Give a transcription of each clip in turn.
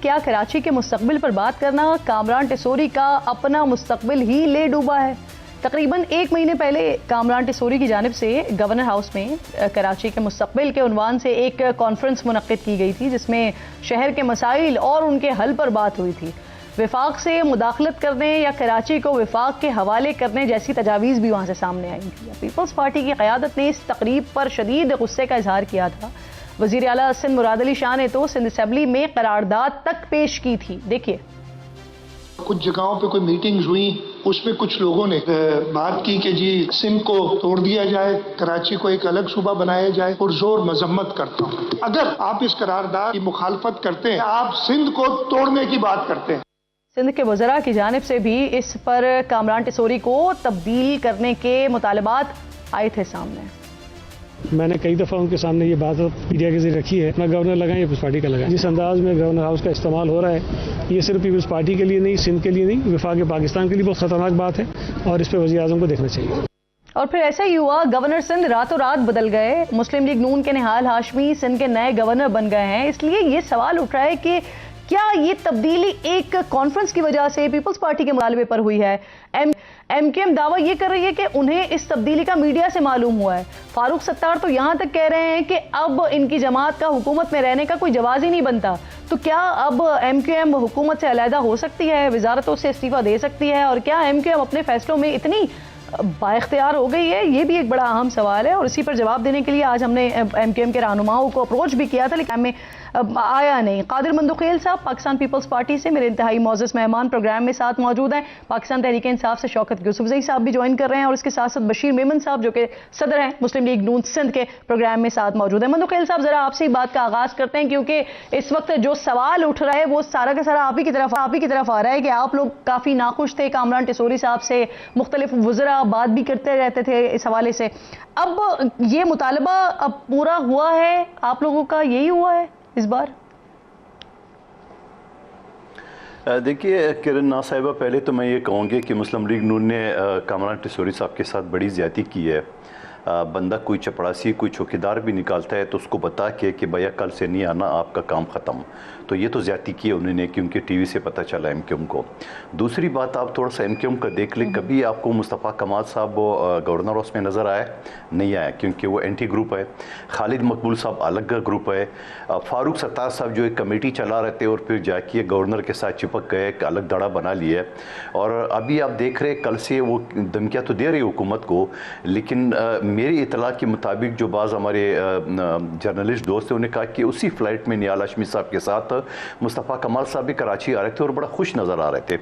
کیا کراچی کے مستقبل پر بات کرنا کامران ٹیسوری کا اپنا مستقبل ہی لے ڈوبا ہے؟ تقریباً ایک مہینے پہلے کامران ٹیسوری کی جانب سے گورنر ہاؤس میں کراچی کے مستقبل کے عنوان سے ایک کانفرنس منعقد کی گئی تھی، جس میں شہر کے مسائل اور ان کے حل پر بات ہوئی تھی۔ وفاق سے مداخلت کرنے یا کراچی کو وفاق کے حوالے کرنے جیسی تجاویز بھی وہاں سے سامنے آئی تھی۔ پیپلز پارٹی کی قیادت نے اس تقریب پر شدید غصے کا اظہار کیا تھا۔ وزیر اعلیٰ سندھ مراد علی شاہ نے تو سندھ اسمبلی میں قرارداد تک پیش کی تھی، دیکھیے۔ کچھ جگہوں پہ کوئی میٹنگز ہوئی، اس میں کچھ لوگوں نے بات کی کہ جی سندھ کو توڑ دیا جائے، کراچی کو ایک الگ صوبہ بنایا جائے، اور زور مذمت کرتا ہوں۔ اگر آپ اس قرارداد کی مخالفت کرتے ہیں، آپ سندھ کو توڑنے کی بات کرتے ہیں۔ سندھ کے وزراء کی جانب سے بھی اس پر کامران ٹیسوری کو تبدیل کرنے کے مطالبات آئے تھے سامنے۔ میں نے کئی دفعہ ان کے سامنے یہ بات میڈیا کے ذریعے رکھی ہے، اپنا گورنر لگائیں یا پیپلز پارٹی کا لگائیں۔ جس انداز میں گورنر ہاؤس کا استعمال ہو رہا ہے، یہ صرف پیپلز پارٹی کے لیے نہیں، سندھ کے لیے نہیں، وفاق پاکستان کے لیے بہت خطرناک بات ہے، اور اس پہ وزیر اعظم کو دیکھنا چاہیے۔ اور پھر ایسا ہی ہوا، گورنر سندھ راتوں رات بدل گئے۔ مسلم لیگ نون کے نہال ہاشمی سندھ کے نئے گورنر بن گئے ہیں۔ اس لیے یہ سوال اٹھ رہا ہے کہ کیا یہ تبدیلی ایک کانفرنس کی وجہ سے پیپلز پارٹی کے مطالبے پر ہوئی ہے؟ ایم کیو ایم دعویٰ یہ کر رہی ہے کہ انہیں اس تبدیلی کا میڈیا سے معلوم ہوا ہے۔ فاروق ستار تو یہاں تک کہہ رہے ہیں کہ اب ان کی جماعت کا حکومت میں رہنے کا کوئی جواز ہی نہیں بنتا۔ تو کیا اب ایم کیو ایم حکومت سے علیحدہ ہو سکتی ہے، وزارتوں سے استعفیٰ دے سکتی ہے، اور کیا ایم کیو ایم اپنے فیصلوں میں اتنی با اختیار ہو گئی ہے؟ یہ بھی ایک بڑا اہم سوال ہے، اور اسی پر جواب دینے کے لیے آج ہم نے ایم کیو ایم کے رہنماؤں کو اپروچ بھی کیا تھا، لیکن ہمیں آیا نہیں۔ قادر مندوخیل صاحب پاکستان پیپلز پارٹی سے میرے انتہائی معزز مہمان پروگرام میں ساتھ موجود ہیں۔ پاکستان تحریک انصاف سے شوکت یوسفزئی صاحب بھی جوائن کر رہے ہیں، اور اس کے ساتھ ساتھ بشیر میمن صاحب جو کہ صدر ہیں مسلم لیگ نون سندھ کے، پروگرام میں ساتھ موجود ہیں۔ مندوخیل صاحب ذرا آپ سے ہی بات کا آغاز کرتے ہیں، کیونکہ اس وقت جو سوال اٹھ رہا ہے وہ سارا کا سارا آپ ہی کی طرف آ رہا ہے کہ آپ لوگ کافی ناخوش تھے کامران ٹیسوری صاحب سے، مختلف وزراء بات بھی کرتے رہتے تھے اس حوالے سے۔ اب یہ مطالبہ اب پورا ہوا ہے، آپ لوگوں کا یہی ہوا ہے اس بار؟ دیکھیے کرن نا صاحبہ، پہلے تو میں یہ کہوں گی کہ مسلم لیگ نون نے کامران ٹیسوری صاحب کے ساتھ بڑی زیادتی کی ہے۔ بندہ کوئی چپڑاسی کوئی چوکیدار بھی نکالتا ہے تو اس کو بتا کے کہ بھیا کل سے نہیں آنا، آپ کا کام ختم۔ تو یہ تو زیادتی کی ہے انہوں نے، کیونکہ ٹی وی سے پتہ چلا ایم کیو ایم کو۔ دوسری بات، آپ تھوڑا سا ایم کیو ایم کا دیکھ لیں، کبھی آپ کو مصطفیٰ کمال صاحب وہ گورنر ہاؤس میں نظر آیا؟ نہیں آیا، کیونکہ وہ اینٹی گروپ ہے۔ خالد مقبول صاحب الگ گروپ ہے۔ فاروق ستار صاحب جو ایک کمیٹی چلا رہے تھے اور پھر جا کے گورنر کے ساتھ چپک گئے، ایک الگ دڑا بنا لیا ہے۔ اور ابھی آپ دیکھ رہے کل سے وہ دھمکیاں تو دے رہی حکومت کو، لیکن میری اطلاع کے مطابق جو بعض ہمارے جرنلسٹ دوست ہیں، انہیں کہا کہ اسی فلائٹ میں نہال ہاشمی صاحب کے ساتھ مصطفیٰ کمال صاحب بھی کراچی آ رہے تھے اور بڑا خوش نظر آ رہے تھے۔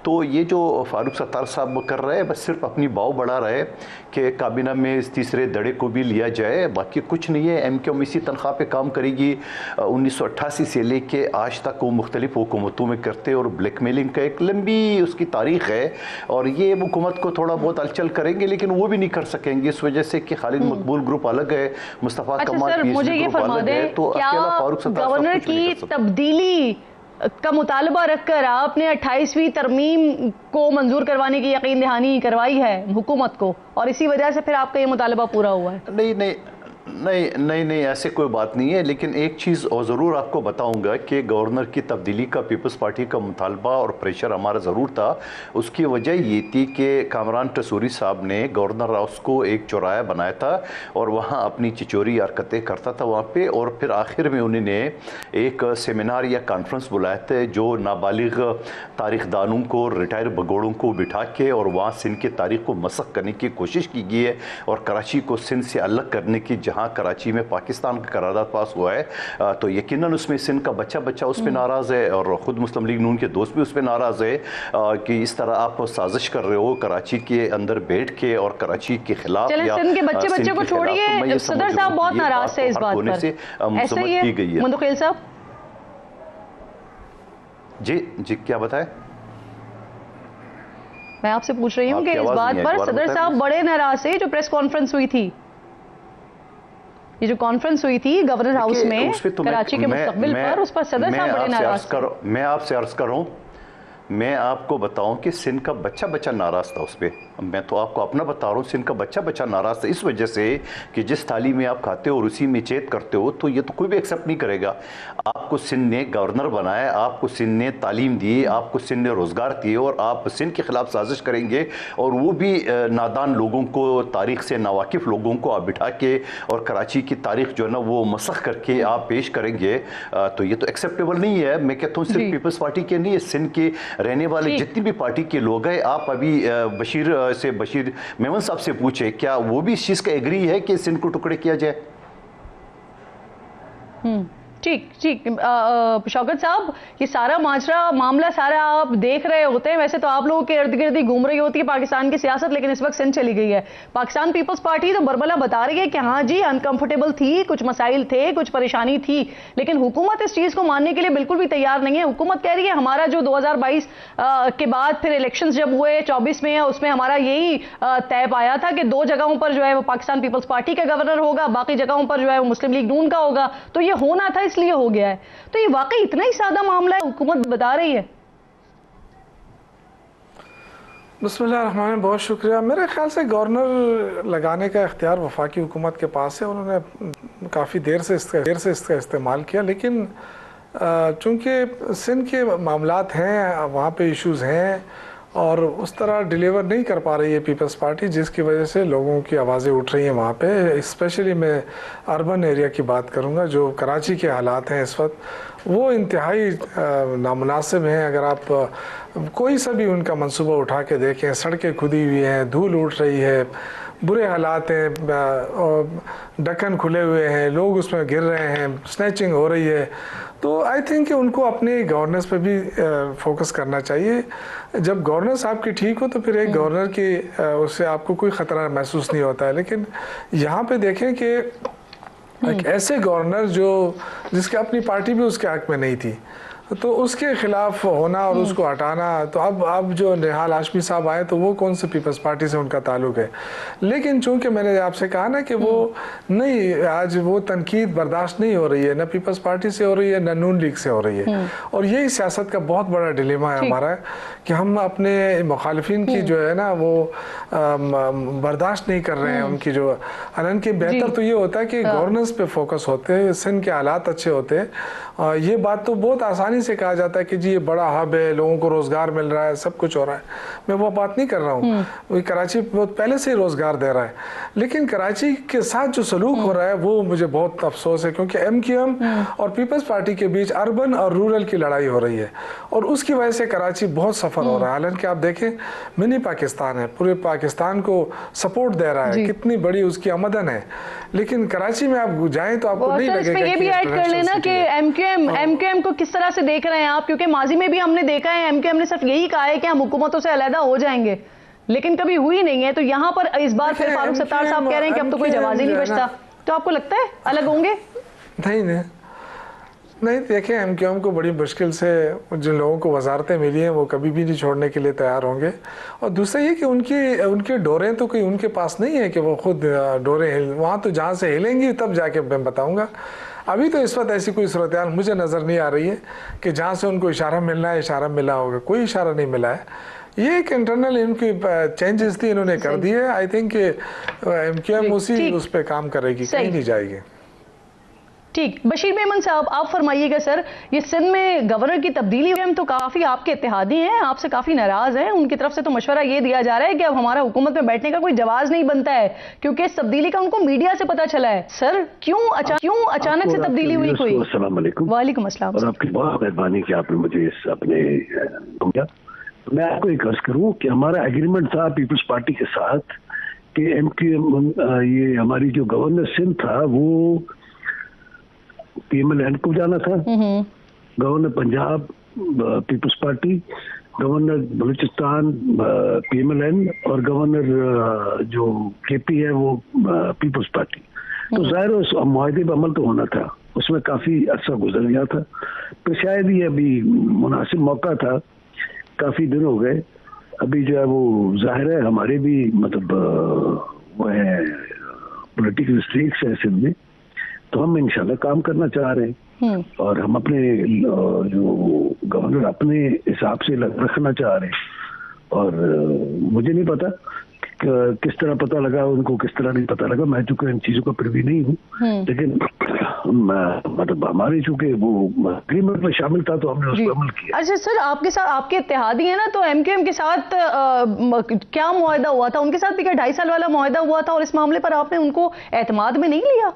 تو یہ جو فاروق ستار صاحب کر رہے ہیں، بس صرف اپنی باؤ بڑھا رہے کہ کابینہ میں اس تیسرے دڑے کو بھی لیا جائے، باقی کچھ نہیں ہے۔ ایم کیو ایم اسی تنخواہ پہ کام کرے گی۔ 1988 سے لے کے آج تک وہ مختلف حکومتوں میں کرتے، اور بلیک میلنگ کا ایک لمبی اس کی تاریخ ہے، اور یہ حکومت کو تھوڑا بہت ہلچل کریں گے، لیکن وہ بھی نہیں کر سکیں گے اس وجہ سے کہ خالد مقبول گروپ الگ ہے، مصطفیٰ کمال مجھے یہ فرما دیں، کیا گورنر کی تبدیلی کا مطالبہ رکھ کر آپ نے 28ویں ترمیم کو منظور کروانے کی یقین دہانی کروائی ہے حکومت کو، اور اسی وجہ سے پھر آپ کا یہ مطالبہ پورا ہوا ہے؟ نہیں، ایسے کوئی بات نہیں ہے، لیکن ایک چیز اور ضرور آپ کو بتاؤں گا کہ گورنر کی تبدیلی کا پیپلز پارٹی کا مطالبہ اور پریشر ہمارا ضرور تھا۔ اس کی وجہ یہ تھی کہ کامران ٹیسوری صاحب نے گورنر ہاؤس کو ایک چورایا بنایا تھا، اور وہاں اپنی چچوری حرکتیں کرتا تھا وہاں پہ، اور پھر آخر میں انہوں نے ایک سیمینار یا کانفرنس بلایا تھے جو نابالغ تاریخ دانوں کو، ریٹائر بگوڑوں کو بٹھا کے، اور وہاں سندھ کی تاریخ کو مسخ کرنے کی کوشش کی گئی ہے، اور کراچی کو سندھ سے الگ کرنے کی، جہاں کراچی میں پاکستان کا قرارداد پاس ہوا ہے، تو یقیناً اس میں سندھ کا بچہ اس پہ ناراض ہے، اور خود مسلم لیگ نون کے دوست بھی اس پہ ناراض ہے کہ اس طرح آپ سازش کر رہے ہو کراچی کے اندر بیٹھ کے اور کراچی کے خلاف، یا سندھ کے بچے کو چھوڑیے، صدر صاحب بہت ناراض تھے اس بات پر، ایسا ہی ہے مندوخیل صاحب؟ جی کیا بتائے؟ میں آپ سے پوچھ رہی ہوں کہ اس بات پر صدر صاحب بڑے ناراض تھے، جو پریس کانفرنس ہوئی تھی، یہ جو کانفرنس ہوئی تھی گورنر ہاؤس میں کراچی کے مستقبل پر، اس پر صدر صاحب بڑے ناراض تھے۔ میں آپ سے عرض کروں میں آپ کو بتاؤں کہ سندھ کا بچہ بچہ ناراض تھا اس پہ. میں تو آپ کو اپنا بتا رہا ہوں, سندھ کا بچہ بچہ ناراض تھا اس وجہ سے کہ جس تھالی میں آپ کھاتے ہو اور اسی میں چیت کرتے ہو, تو یہ تو کوئی بھی ایکسیپٹ نہیں کرے گا. آپ کو سندھ نے گورنر بنایا, آپ کو سندھ نے تعلیم دی, آپ کو سندھ نے روزگار دیے, اور آپ سندھ کے خلاف سازش کریں گے, اور وہ بھی نادان لوگوں کو, تاریخ سے ناواقف لوگوں کو آپ بٹھا کے اور کراچی کی تاریخ جو ہے نا وہ مسخ کر کے آپ پیش کریں گے, تو یہ تو ایکسیپٹیبل نہیں ہے. میں کہتا ہوں صرف پیپلز پارٹی کے نہیں, سندھ کے رہنے والے جتنی بھی پارٹی کے لوگ ہیں, آپ ابھی بشیر میمن صاحب سے پوچھے کیا وہ بھی اس چیز کا ایگری ہے کہ سندھ کو ٹکڑے کیا جائے. ٹھیک شوکت صاحب, یہ سارا معاملہ سارا آپ دیکھ رہے ہوتے ہیں, ویسے تو آپ لوگوں کے ارد گرد ہی گھوم رہی ہوتی ہے پاکستان کی سیاست, لیکن اس وقت سندھ چلی گئی ہے. پاکستان پیپلز پارٹی تو بربلا بتا رہی ہے کہ ہاں جی انکمفرٹیبل تھی, کچھ مسائل تھے, کچھ پریشانی تھی, لیکن حکومت اس چیز کو ماننے کے لیے بالکل بھی تیار نہیں ہے. حکومت کہہ رہی ہے ہمارا جو 2022 کے بعد پھر الیکشنز جب ہوئے 24 میں, اس میں ہمارا یہی طے پایا تھا کہ 2 جگہوں پر جو ہے وہ پاکستان پیپلز پارٹی کا گورنر ہوگا, باقی جگہوں پر جو ہے وہ مسلم لیگ نون کا ہوگا. تو یہ ہونا تھا, اس لیے ہو گیا ہے. تو یہ واقعی اتنا ہی سادہ معاملہ ہے, حکومت بتا رہی ہے. بسم اللہ الرحمن الرحیم, بہت شکریہ. میرے خیال سے گورنر لگانے کا اختیار وفاقی حکومت کے پاس ہے, انہوں نے کافی دیر سے اس کا استعمال کیا, لیکن چونکہ سندھ کے معاملات ہیں, وہاں پہ ایشوز ہیں, اور اس طرح ڈیلیور نہیں کر پا رہی ہے پیپلز پارٹی, جس کی وجہ سے لوگوں کی آوازیں اٹھ رہی ہیں وہاں پہ. اسپیشلی میں اربن ایریا کی بات کروں گا, جو کراچی کے حالات ہیں اس وقت وہ انتہائی نامناسب ہیں. اگر آپ کوئی سا بھی ان کا منصوبہ اٹھا کے دیکھیں, سڑکیں کھدی ہوئی ہیں, دھول اٹھ رہی ہے, برے حالات ہیں, ڈکن کھلے ہوئے ہیں, لوگ اس میں گر رہے ہیں, سنیچنگ ہو رہی ہے. تو آئی تھنک کہ ان کو اپنے گورننس پہ بھی فوکس کرنا چاہیے. جب گورننس آپ کی ٹھیک ہو تو پھر ایک گورنر کی اس سے آپ کو کوئی خطرہ محسوس نہیں ہوتا ہے. لیکن یہاں پہ دیکھیں کہ ایک ایسے گورنر جس کی اپنی پارٹی بھی اس کے حق میں نہیں تھی, تو اس کے خلاف ہونا اور اس کو ہٹانا. تو اب جو نہال ہاشمی صاحب آئے تو وہ کون سے پیپلز پارٹی سے ان کا تعلق ہے, لیکن چونکہ میں نے آپ سے کہا نا کہ وہ نہیں, آج وہ تنقید برداشت نہیں ہو رہی ہے, نہ پیپلز پارٹی سے ہو رہی ہے نہ نون لیگ سے ہو رہی ہے. اور یہی سیاست کا بہت بڑا ڈیلیما ہے ہمارا, کہ ہم اپنے مخالفین کی جو ہے نا وہ برداشت نہیں کر رہے ہیں ان کی جو. حالانکہ بہتر تو یہ ہوتا ہے کہ گورننس پہ فوکس ہوتے, سندھ کے حالات اچھے ہوتے. یہ بات تو بہت آسانی سے کہا جاتا ہے کہ جی یہ بڑا ہب ہے, لوگوں کو روزگار مل رہا ہے, سب کچھ ہو رہا ہے. میں وہ بات نہیں کر رہا ہوں, کراچی بہت پہلے سے ہی روزگار دے رہا ہے, لیکن کراچی کے ساتھ جو سلوک ہو رہا ہے وہ مجھے بہت افسوس ہے, کیونکہ ایم کیو ایم اور پیپلز پارٹی کے بیچ اربن اور رورل کی لڑائی ہو رہی ہے, اور اس کی وجہ سے کراچی بہت سفر ہو رہا ہے. حالانکہ آپ دیکھیں منی پاکستان ہے, پورے پاکستان کو سپورٹ دے رہا ہے, کتنی بڑی اس کی آمدن ہے, لیکن کراچی میں آپ جائیں تو آپ کو نہیں لگے گا. یہ بھی ایڈ کر لینا کہ ایم کیو ایم کو کس طرح سے دیکھ رہے ہیں آپ, کیونکہ ماضی میں بھی ہم نے دیکھا ہے ایم کیو ایم نے صرف یہی کہا ہے کہ ہم حکومتوں سے علیحدہ ہو جائیں گے, لیکن کبھی ہوئی نہیں ہے. تو یہاں پر اس بار پھر فاروق ستار صاحب کہہ رہے ہیں کہ اب تو کوئی جواز ہی نہیں بچتا. تو آپ کو لگتا ہے الگ ہوں گے؟ نہیں, دیکھیں ایم کیو ایم کو بڑی مشکل سے جن لوگوں کو وزارتیں ملی ہیں وہ کبھی بھی نہیں چھوڑنے کے لیے تیار ہوں گے. اور دوسرا یہ کہ ان کی ڈوریں تو کوئی ان کے پاس نہیں ہے کہ وہ خود ڈوریں وہاں تو جہاں سے ہلیں گی تب جا کے میں بتاؤں گا. ابھی تو اس وقت ایسی کوئی صورتحال مجھے نظر نہیں آ رہی ہے کہ جہاں سے ان کو اشارہ ملنا ہے اشارہ ملا ہوگا. کوئی اشارہ نہیں ملا ہے. یہ ایک انٹرنل ان کی چینجز تھی, انہوں نے کر دی ہے. آئی تھنک کہ ایم کیو ایم اس پہ کام کرے گی, کہیں نہیں جائے گی. ٹھیک, بشیر میمن صاحب آپ فرمائیے گا. سر, یہ سندھ میں گورنر کی تبدیلی ہوئی, ہم تو کافی آپ کے اتحادی ہیں, آپ سے کافی ناراض ہیں. ان کی طرف سے تو مشورہ یہ دیا جا رہا ہے کہ اب ہمارا حکومت میں بیٹھنے کا کوئی جواز نہیں بنتا ہے, کیونکہ اس تبدیلی کا ان کو میڈیا سے پتا چلا ہے. سر, کیوں اچانک سے تبدیلی ہوئی کوئی؟ السلام علیکم. وعلیکم السلام. اور آپ کی بہت مہربانی کہ آپ نے مجھے اپنے میں آپ کو ایک عرض کروں کہ ہمارا ایگریمنٹ تھا پیپلز پارٹی کے ساتھ کہ ایم کیو ایم, یہ ہماری جو گورنر سندھ تھا وہ پی ایم ایل این کو جانا تھا, governor Punjab Peoples Party, governor Balochistan P M L N, اور گورنر جو کے پی ہے وہ پیپلز پارٹی. تو ظاہر اس معاہدے پر عمل تو ہونا تھا, اس میں کافی عرصہ گزر گیا تھا. تو شاید یہ ابھی مناسب موقع تھا, کافی دن ہو گئے. ابھی جو ہے وہ ظاہر ہے ہمارے بھی مطلب وہ ہے پولیٹیکل اسٹیکس ہے سندھ میں, تو ہم انشاءاللہ کام کرنا چاہ رہے ہیں. اور ہم اپنے جو گورنر اپنے حساب سے رکھنا چاہ رہے ہیں، اور مجھے نہیں پتا کس طرح پتہ لگا ان کو، کس طرح نہیں پتہ لگا، میں چونکہ ان چیزوں کا پروی نہیں ہوں، لیکن مطلب ہمارے چونکہ وہ اگریمنٹ میں شامل تھا تو ہم نے اس پر عمل کیا۔ اچھا سر، آپ کے ساتھ آپ کے اتحادی ہیں نا، تو ایم کیو ایم کے ساتھ کیا معاہدہ ہوا تھا؟ ان کے ساتھ بھی کیا 2.5 سال والا معاہدہ ہوا تھا، اور اس معاملے پر آپ نے ان کو اعتماد میں نہیں لیا؟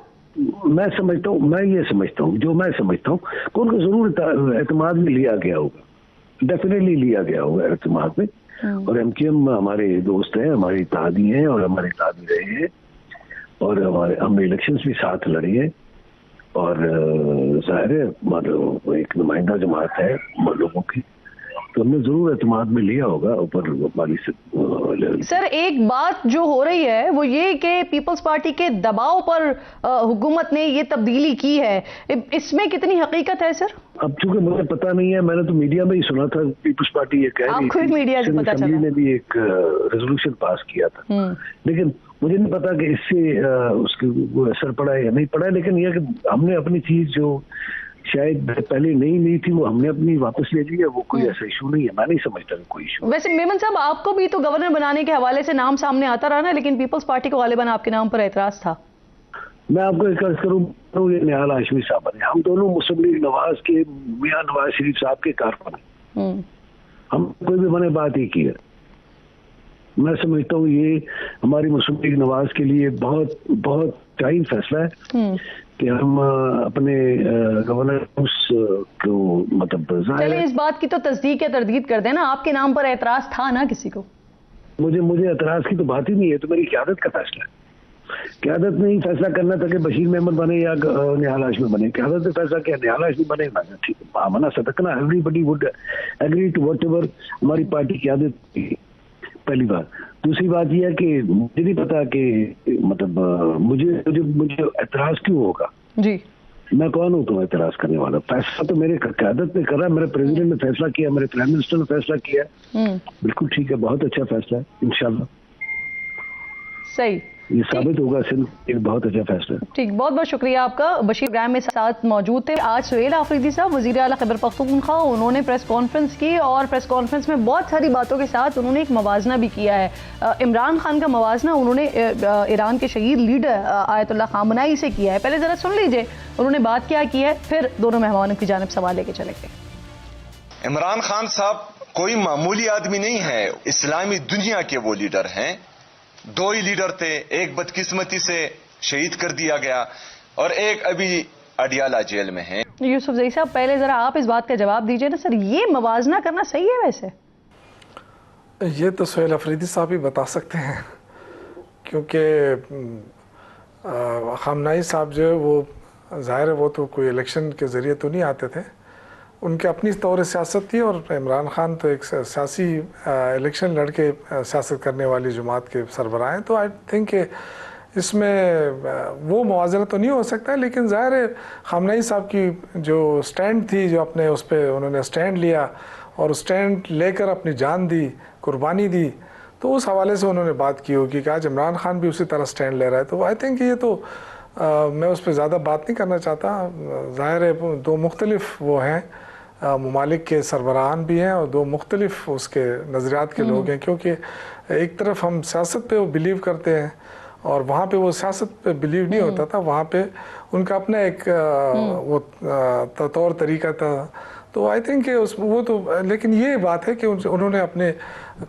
میں سمجھتا ہوں، میں یہ سمجھتا ہوں، جو میں سمجھتا ہوں کہ ان کو ضرور اعتماد میں لیا گیا ہوگا، ڈیفینیٹلی لیا گیا ہوگا اعتماد میں، اور ایم کیو ایم ہمارے دوست ہیں، ہمارے اتحادی ہیں، اور ہمارے اتحادی رہے ہیں، اور ہم نے الیکشنز بھی ساتھ لڑے ہیں، اور ظاہر ہے ایک نمائندہ جماعت ہے لوگوں کی، تو ہم نے ضرور اعتماد میں لیا ہوگا اوپر ہماری سے۔ سر ایک بات جو ہو رہی ہے وہ یہ کہ پیپلز پارٹی کے دباؤ پر حکومت نے یہ تبدیلی کی ہے، اس میں کتنی حقیقت ہے سر؟ اب چونکہ مجھے پتا نہیں ہے، میں نے تو میڈیا میں ہی سنا تھا پیپلز پارٹی یہ کہہ رہی تھی، میڈیا سے پتا چلا، نے بھی ایک ریزولوشن پاس کیا تھا، لیکن مجھے نہیں پتا کہ اس سے اس کے اثر پڑا ہے یا نہیں پڑا ہے، لیکن یہ کہ ہم نے اپنی چیز جو شاید پہلے نہیں لی تھی وہ ہم نے اپنی واپس لے لی ہے، وہ کوئی ایسا ایشو نہیں ہے، میں نہیں سمجھتا کہ کوئی ایشو۔ ویسے میمن صاحب، آپ کو بھی تو گورنر بنانے کے حوالے سے نام سامنے آتا رہا نا، لیکن پیپلز پارٹی کو غالباً آپ کے نام پر اعتراض تھا۔ میں آپ کو ایک عرض کروں، یہ نہال ہاشمی صاحب ہیں، ہم دونوں مسلم لیگ نواز کے میاں نواز شریف صاحب کے کارکن ہیں، ہم کوئی بھی میں نے بات ہی کی ہے۔ میں سمجھتا ہوں یہ ہماری مسلم لیگ نواز کے لیے بہت بہت تعین فیصلہ ہے کہ ہم اپنے گورنر کو مطلب چلیں اس بات کی تو تصدیق یا تردید کر دیں نا، آپ کے نام پر اعتراض تھا نا کسی کو؟ مجھے اعتراض کی تو بات ہی نہیں ہے، تو میری قیادت کا فیصلہ ہے۔ قیادت نے ہی فیصلہ کرنا تھا کہ بشیر محمد بنے یا نہال ہاشمی بنے، قیادت نے فیصلہ کیا نہال ہاشمی بنے، ٹھیک ہے، آمنا صدقنا، everybody would agree to whatever ہماری پارٹی قیادت، پہلی بات۔ دوسری بات یہ ہے کہ مجھے نہیں پتا کہ مطلب مجھے اعتراض کیوں ہوگا، جی میں کون ہوں تو اعتراض کرنے والا؟ فیصلہ تو میرے قیادت نے کرا، میرے پریزیڈنٹ نے فیصلہ کیا، میرے پرائم منسٹر نے فیصلہ کیا، بالکل ٹھیک ہے، بہت اچھا فیصلہ ہے، انشاءاللہ صحیح یہ ثابت ہوگا سندھ ایک بہت اچھا فیصلہ ہے۔ ٹھیک، بہت بہت شکریہ آپ کا۔ بشیر ابراہیم میں ساتھ موجود تھے۔ آج سہیل آفریدی صاحب وزیر اعلیٰ خیبر پختونخوا، انہوں نے پریس کانفرنس کی، اور پریس کانفرنس میں بہت ساری باتوں کے ساتھ انہوں نے ایک موازنہ بھی کیا ہے، عمران خان کا موازنہ انہوں نے ایران کے شہید لیڈر آیت اللہ خامنہئی سے کیا ہے۔ پہلے ذرا سن لیجئے انہوں نے بات کیا کی ہے، پھر دونوں مہمانوں کی جانب سوال لے کے چلیں گے۔ عمران خان صاحب کوئی معمولی آدمی نہیں ہے، اسلامی دنیا کے وہ لیڈر ہیں، 2 ہی لیڈر تھے، ایک بدقسمتی سے شہید کر دیا گیا اور ایک ابھی اڈیالہ جیل میں ہیں۔ یوسف زئی صاحب پہلے ذرا آپ اس بات کا جواب دیجئے نا سر، یہ موازنہ کرنا صحیح ہے؟ ویسے یہ تو سہیل آفریدی صاحب ہی بتا سکتے ہیں، کیونکہ خامنہئی صاحب جو ہے وہ ظاہر ہے وہ تو کوئی الیکشن کے ذریعے تو نہیں آتے تھے، ان کی اپنی طور سیاست تھی، اور عمران خان تو ایک سیاسی الیکشن لڑ کے سیاست کرنے والی جماعت کے سربراہ ہیں، تو آئی تھنک کہ اس میں وہ موازنہ تو نہیں ہو سکتا، لیکن ظاہر ہے خامنہئی صاحب کی جو سٹینڈ تھی، جو اپنے اس پہ انہوں نے سٹینڈ لیا اور سٹینڈ لے کر اپنی جان دی، قربانی دی، تو اس حوالے سے انہوں نے بات کی ہوگی کہ آج عمران خان بھی اسی طرح سٹینڈ لے رہا ہے، تو آئی تھنک یہ تو میں اس پہ زیادہ بات نہیں کرنا چاہتا۔ ظاہر ہے 2 مختلف وہ ہیں، ممالک کے سربراہان بھی ہیں، اور 2 مختلف اس کے نظریات کے لوگ ہیں، کیونکہ ایک طرف ہم سیاست پہ وہ بلیو کرتے ہیں اور وہاں پہ وہ سیاست پہ بلیو نہیں ہوتا تھا، وہاں پہ ان کا اپنا ایک وہ طور طریقہ تھا، تو آئی تھنک کہ وہ تو، لیکن یہ بات ہے کہ انہوں نے اپنے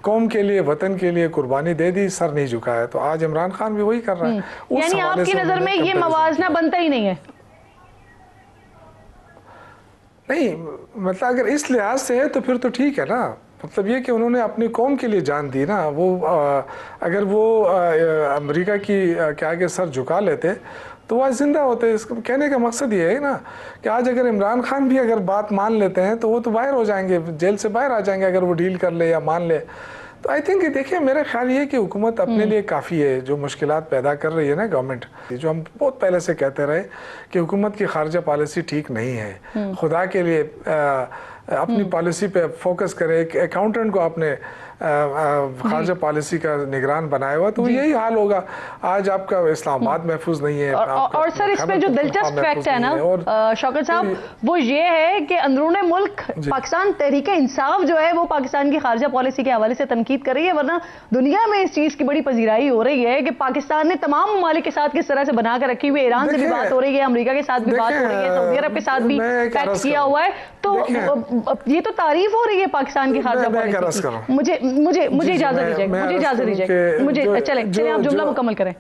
قوم کے لیے، وطن کے لیے قربانی دے دی، سر نہیں جھکایا، تو آج عمران خان بھی وہی کر رہا ہے۔ یعنی آپ کی نظر میں یہ موازنہ بنتا ہی نہیں ہے؟ نہیں، مطلب اگر اس لحاظ سے ہے تو پھر تو ٹھیک ہے نا، مطلب یہ کہ انہوں نے اپنی قوم کے لیے جان دی نا، وہ اگر وہ امریکہ کی کے آگے سر جھکا لیتے تو وہ آج زندہ ہوتے۔ اس کہنے کا مقصد یہ ہے نا کہ آج اگر عمران خان بھی اگر بات مان لیتے ہیں تو وہ تو باہر ہو جائیں گے، جیل سے باہر آ جائیں گے اگر وہ ڈیل کر لے یا مان لے۔ تو آئی تھنک دیکھیں، میرا خیال یہ کہ حکومت اپنے لیے کافی ہے، جو مشکلات پیدا کر رہی ہے نا گورنمنٹ، جو ہم بہت پہلے سے کہتے رہے کہ حکومت کی خارجہ پالیسی ٹھیک نہیں ہے، خدا کے لیے اپنی پالیسی پہ فوکس کرے. ایک اکاؤنٹنٹ کو آپ نے خارجہ پالیسی کا نگران بنایا ہوا تو یہی حال ہوگا. آج آپ کا اسلام آباد محفوظ نہیں ہے. اور سر اس میں جو دلچسپ فیکٹ ہے نا شوکت صاحب وہ یہ ہے کہ اندرون ملک پاکستان تحریک انصاف جو ہے وہ پاکستان کی خارجہ پالیسی کے حوالے سے تنقید کر رہی ہے, ورنہ دنیا میں اس چیز کی بڑی پذیرائی ہو رہی ہے کہ پاکستان نے تمام ممالک کے ساتھ کس طرح سے بنا کر رکھی ہوئی. ایران سے بھی بات ہو رہی ہے, امریکا کے ساتھ بھی بات ہو رہی ہے, سعودی عرب کے ساتھ بھی پیکٹ کیا ہوا ہے. تو یہ تو تعریف ہو رئی ہے پاکستان کی خارجہ پالیسی کی. مجھے اجازت دیجیے مجھے چلیں آپ جملہ مکمل کریں.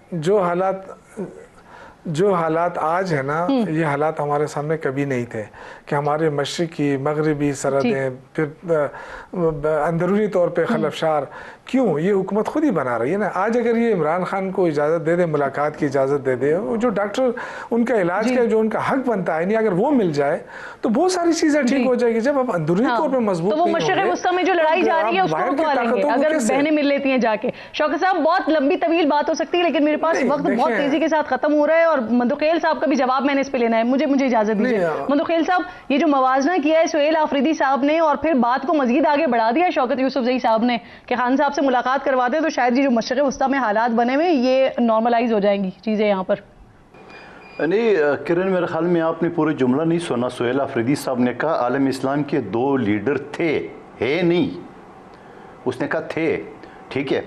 جو حالات آج ہیں نا یہ حالات ہمارے سامنے کبھی نہیں تھے کہ ہمارے مشرقی مغربی سرحدیں پھر اندرونی طور پہ خلفشار. کیوں؟ یہ حکومت خود ہی بنا رہی ہے نا. آج اگر یہ عمران خان کو اجازت دے دے, ملاقات کی اجازت دے دے, جو ڈاکٹر ان کا علاج کا جو ان کا حق بنتا ہے نہیں, اگر وہ مل جائے تو بہت ساری چیزیں ٹھیک ہو جائے گی. جب آپ اندرونی طور پہ مضبوط تو وہ مشرق وسطی میں جو لڑائی جا رہی ہے اس کو رکوا لیں گے اگر بہنیں مل لیتی ہیں جا کے. شوکت صاحب بہت لمبی طویل بات ہو سکتی ہے لیکن میرے پاس وقت بہت تیزی کے ساتھ ختم ہو رہا ہے اور مندوخیل صاحب کا بھی جواب میں نے اس پہ لینا ہے. مجھے اجازت دیجیے. مندوخیل صاحب یہ جو موازنہ کیا ہے سہیل آفریدی صاحب نے اور پھر بات کو مزید آگے بڑھا دیا شوکت یوسفزئی صاحب نے کہ خان صاحب سے ملاقات کرواتے تو شاید یہ جو مشرق وسطی میں حالات بنے ہوئے یہ نارملائز ہو جائیں گی چیزیں یہاں پر. نہیں کرن میرے خیال میں آپ نے پورے جملہ نہیں سنا. سہیل آفریدی صاحب نے کہا عالم اسلام کے 2 لیڈر تھے, ہے نہیں, اس نے کہا تھے. ٹھیک ہے,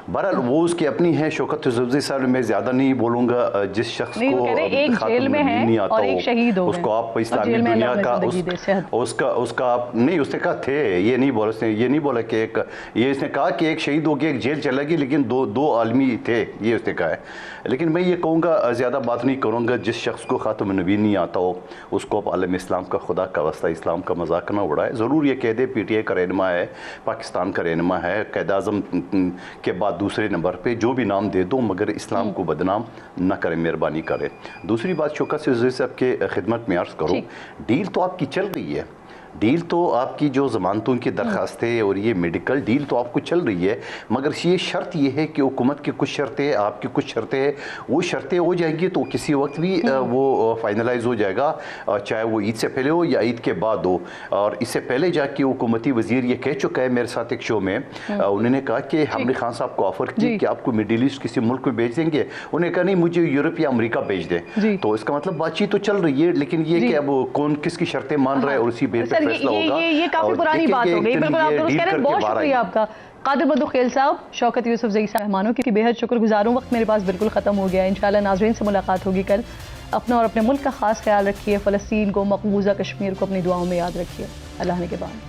بہرحال وہ اس کی اپنی ہے. شوکت یوسفزئی صاحب میں زیادہ نہیں بولوں گا. جس شخص کو جیل میں نہیں آتا ہو اس کو آپ اسلامی دنیا کا اس کا آپ نہیں, اس نے کہا تھے, یہ نہیں بولا. اس نے یہ نہیں بولا کہ ایک, یہ اس نے کہا کہ ایک شہید ہو کے ایک جیل چلا گئی لیکن دو عالمی تھے, یہ اس نے کہا ہے. لیکن میں یہ کہوں گا زیادہ بات نہیں کروں گا. جس شخص کو خاتم النبی نہیں آتا ہو اس کو عالم اسلام کا خدا کا واسطہ اسلام کا مذاق نہ اڑائے. ضرور یہ کہہ دے پی ٹی آئی کا رہنما ہے, پاکستان کا رہنما ہے, قائد اعظم کے بعد دوسرے نمبر پہ جو بھی نام دے دو, مگر اسلام کو بدنام نہ کرے, مہربانی کرے. دوسری بات شوکت یوسفزئی صاحب کے خدمت میں عرض کروں, ڈیل تو آپ کی چل رہی ہے. ڈیل تو آپ کی جو ضمانتوں کی درخواست ہے اور یہ میڈیکل ڈیل تو آپ کو چل رہی ہے, مگر یہ شرط یہ ہے کہ حکومت کی کچھ شرطیں, آپ کی کچھ شرطیں ہیں, وہ شرطیں ہو جائیں گی تو کسی وقت بھی وہ فائنلائز ہو جائے گا, چاہے وہ عید سے پہلے ہو یا عید کے بعد ہو. اور اس سے پہلے جا کے حکومتی وزیر یہ کہہ چکا ہے میرے ساتھ ایک شو میں, انہوں نے کہا کہ ہم نے خان صاحب کو آفر کی کہ آپ کو مڈل ایسٹ کسی ملک میں بھیج دیں گے. انہوں نے کہا نہیں مجھے یورپ یا امریکہ بھیج دیں. تو اس کا مطلب بات چیت تو چل رہی ہے, لیکن یہ کہ اب کون کس کی شرطیں مان رہا ہے اور اسی بیس پہ فیصلہ ہوگا. یہ کافی پرانی بات ہو گئی. بالکل آپ درست کہہ رہے ہیں. بہت شکریہ آپ کا قادر مندوخیل صاحب, شوکت یوسفزئی صاحب مہمانوں کی بے حد شکر گزار ہوں. وقت میرے پاس بالکل ختم ہو گیا. انشاءاللہ ناظرین سے ملاقات ہوگی کل. اپنا اور اپنے ملک کا خاص خیال رکھیے. فلسطین کو, مقبوضہ کشمیر کو اپنی دعاؤں میں یاد رکھیے. اللہ نے کے بعد.